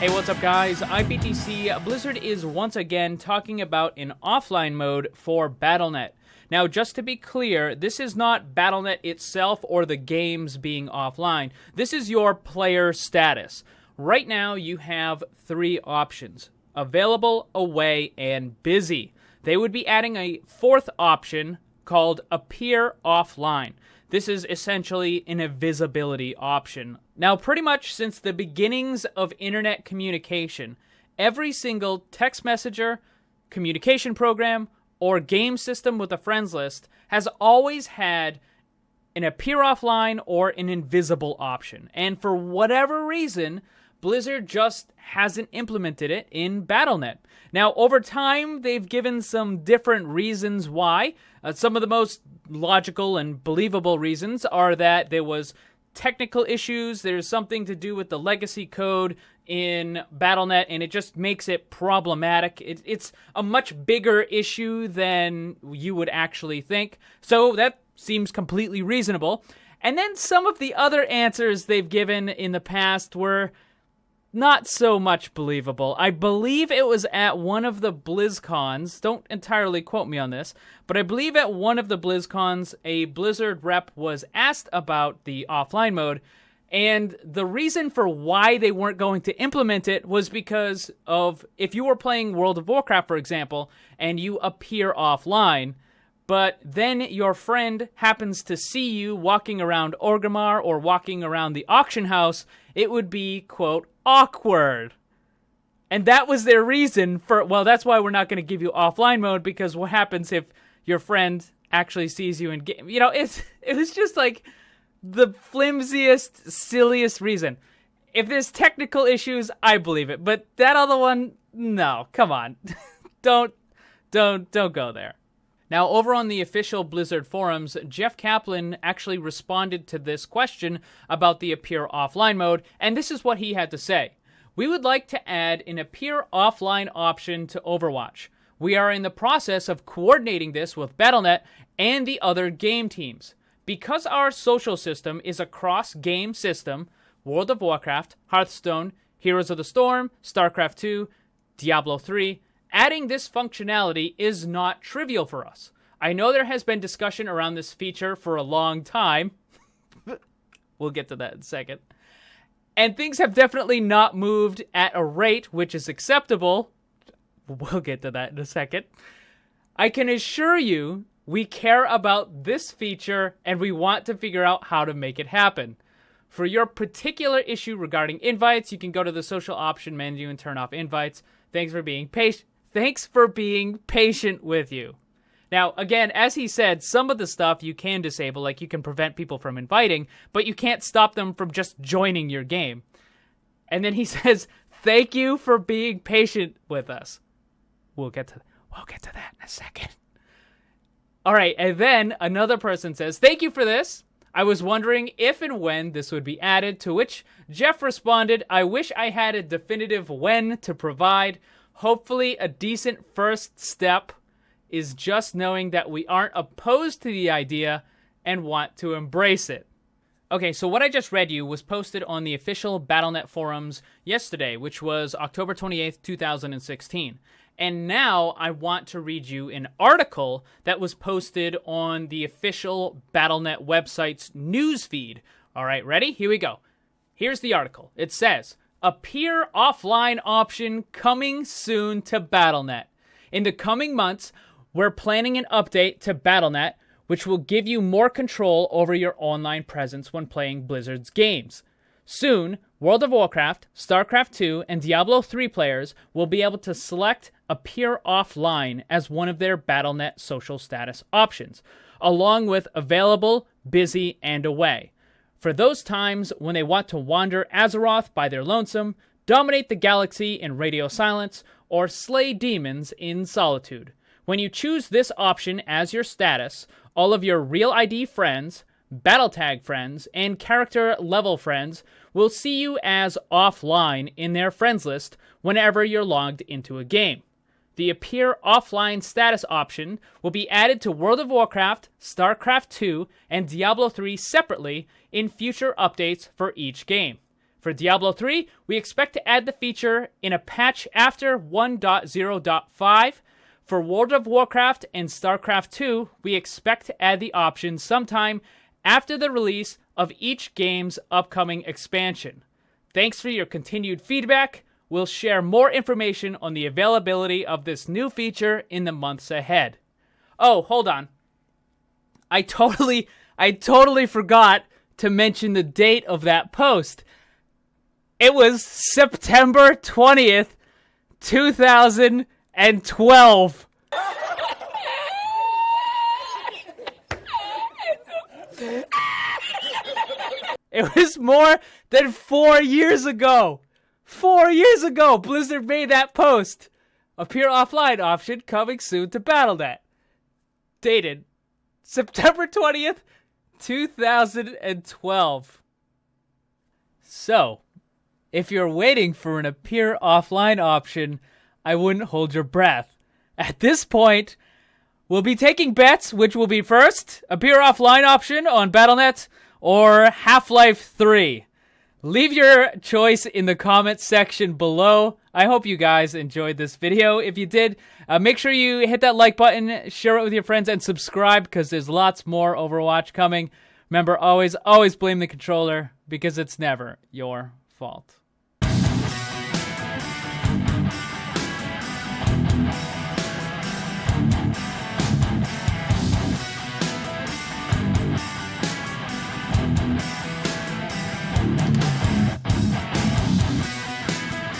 Hey, what's up, guys? IBTC. Blizzard is once again talking about an offline mode for Battle.net. Now, just to be clear, this is not Battle.net itself or the games being offline. This is your player status. Right now, you have three options: available, away, and busy. They would be adding a fourth option called appear offline. This is essentially an invisibility option. Now, pretty much since the beginnings of internet communication, every single text messenger, communication program, or game system with a friends list has always had an appear offline or an invisible option. And for whatever reason, Blizzard just hasn't implemented it in Battle.net. Now, over time, they've given some different reasons why. Some of the most logical and believable reasons are that there was technical issues, there's something to do with the legacy code in Battle.net, and it just makes it problematic. It's a much bigger issue than you would actually think, so that seems completely reasonable. And then some of the other answers they've given in the past were not so much believable. I believe it was at one of the BlizzCons, don't entirely quote me on this, but I believe at one of the BlizzCons, a Blizzard rep was asked about the offline mode, and the reason for why they weren't going to implement it was because of, if you were playing World of Warcraft, for example, and you appear offline, but then your friend happens to see you walking around Orgrimmar or walking around the auction house, it would be, quote, awkward. And that was their reason for, well, that's why we're not going to give you offline mode, because what happens if your friend actually sees you in game? You know, it was just like the flimsiest, silliest reason. If there's technical issues, I believe it. But that other one, no, come on. Don't go there. Now, over on the official Blizzard forums, Jeff Kaplan actually responded to this question about the appear offline mode, and this is what he had to say. We would like to add an appear offline option to Overwatch. We are in the process of coordinating this with Battle.net and the other game teams. Because our social system is a cross-game system, World of Warcraft, Hearthstone, Heroes of the Storm, StarCraft 2, Diablo 3, adding this functionality is not trivial for us. I know there has been discussion around this feature for a long time. We'll get to that in a second. And things have definitely not moved at a rate which is acceptable. We'll get to that in a second. I can assure you we care about this feature and we want to figure out how to make it happen. For your particular issue regarding invites, you can go to the social option menu and turn off invites. Thanks for being patient. Thanks for being patient with you. Now, again, as he said, some of the stuff you can disable, like you can prevent people from inviting, but you can't stop them from just joining your game. And then he says, thank you for being patient with us. We'll get to that in a second. All right, and then another person says, thank you for this. I was wondering if and when this would be added, to which Jeff responded, I wish I had a definitive when to provide. Hopefully a decent first step is just knowing that we aren't opposed to the idea and want to embrace it. Okay, so what I just read you was posted on the official Battle.net forums yesterday, which was October 28th, 2016. And now I want to read you an article that was posted on the official Battle.net website's newsfeed. All right, ready? Here we go. Here's the article. It says, appear offline option coming soon to Battle.net. In the coming months, we're planning an update to Battle.net, which will give you more control over your online presence when playing Blizzard's games. Soon, World of Warcraft, StarCraft 2, and Diablo 3 players will be able to select appear offline as one of their Battle.net social status options, along with available, busy, and away. For those times when they want to wander Azeroth by their lonesome, dominate the galaxy in radio silence, or slay demons in solitude. When you choose this option as your status, all of your real ID friends, battle tag friends, and character level friends will see you as offline in their friends list whenever you're logged into a game. The appear offline status option will be added to World of Warcraft, StarCraft 2, and Diablo 3 separately in future updates for each game. For Diablo 3, we expect to add the feature in a patch after 1.0.5. For World of Warcraft and StarCraft 2, we expect to add the option sometime after the release of each game's upcoming expansion. Thanks for your continued feedback. We'll share more information on the availability of this new feature in the months ahead. Oh, hold on. I totally forgot to mention the date of that post. It was September 20th, 2012. It was more than 4 years ago. 4 years ago, Blizzard made that post. Appear offline option coming soon to Battle.net. Dated September 20th, 2012. So, if you're waiting for an appear offline option, I wouldn't hold your breath. At this point, we'll be taking bets which will be first, appear offline option on Battle.net or Half-Life 3. Leave your choice in the comments section below. I hope you guys enjoyed this video. If you did, make sure you hit that like button, share it with your friends, and subscribe because there's lots more Overwatch coming. Remember, always blame the controller because it's never your fault.